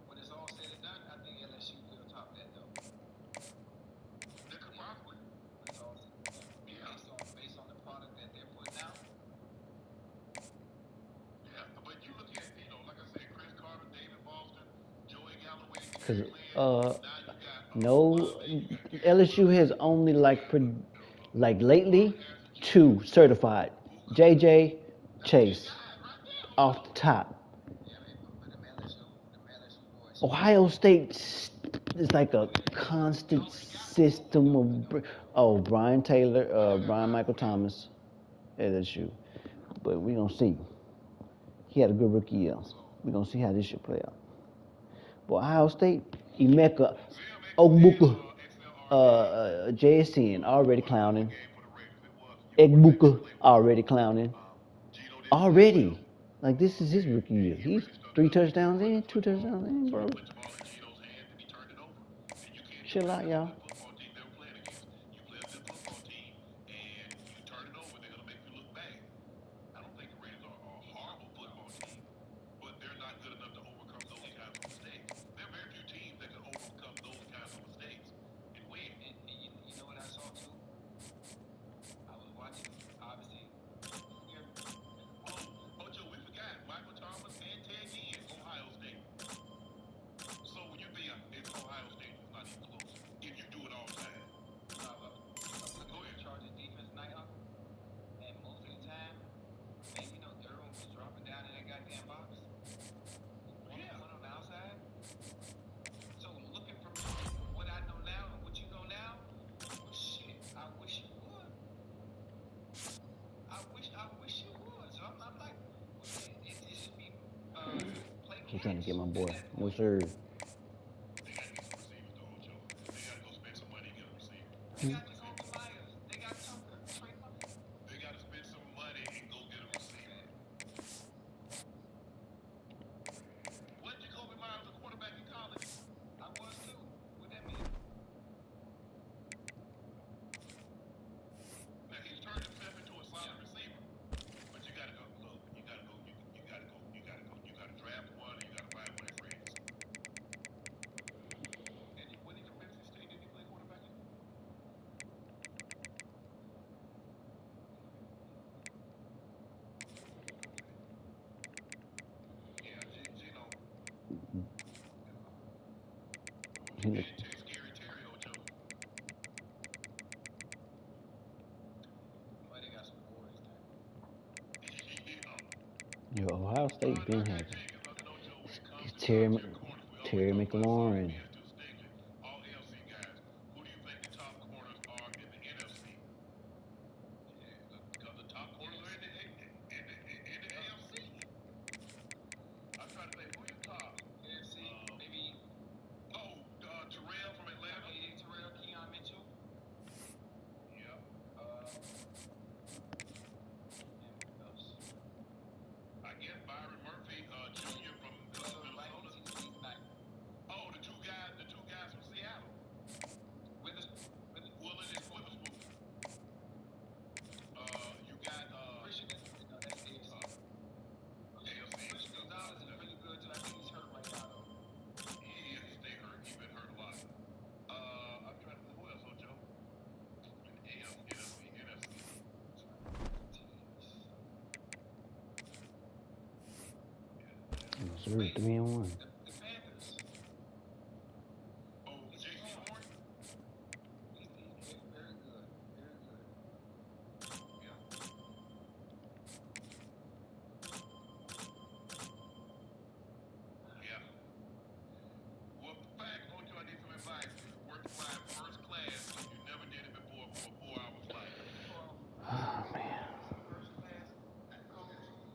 when it's all said and done, I think LSU will top that though. They could possibly. When it's all said and done. Yeah. Based on the product that they're putting out. Yeah, but you look at, like I said, Chris Carter, David Boston, Joey Galloway, Terry Glenn. No, LSU has only like lately 2 certified. JJ Chase off the top. Ohio State is like a constant system of Brian Taylor, Brian Michael Thomas at LSU. But we gonna see. He had a good rookie year. We gonna see how this should play out. But Ohio State, Emeka Ogbuka, JSN already clowning. Egbuka already clowning. Already. Like, this is his rookie year. He's 3 touchdowns in, 2 touchdowns in, bro. Chill out, y'all. But they're not good enough to overcome those kinds of mistakes. There are very few teams that can overcome those kinds of mistakes and win. And you know what I saw too? I was watching, obviously. Ocho, we forgot Michael Thomas and Ted Ginn, Ohio State. So when you think it's Ohio State, it's not even close. If you do it all time. Go ahead. Chargers defense night, and most of the time, man, Durham was dropping down in that goddamn box. Yeah. On the outside. So looking from what I know now and what you know now, well, shit, I wish you would. I wish you would. So I'm like, it should be play I'm trying to get my boy. No sir. They got to get some receivers though, Ocho. They got to go spend some money and get a receiver. They got Jacoby Myers. They got Tucker. They got to spend some money and go get a receiver. Wasn't Jacoby Myers a quarterback in college? I was too. What that mean? Now he's turned himself into a solid receiver. But you gotta go. Look, you gotta go. You gotta go. You gotta draft one. You gotta find one in free agency. And when he from Memphis State, did he play quarterback? Yeah, Gino. Scary Terry, Ocho. But they got some boys there. Yo, Ohio State been having. It's Terry McLaurin. Missouri 3-1.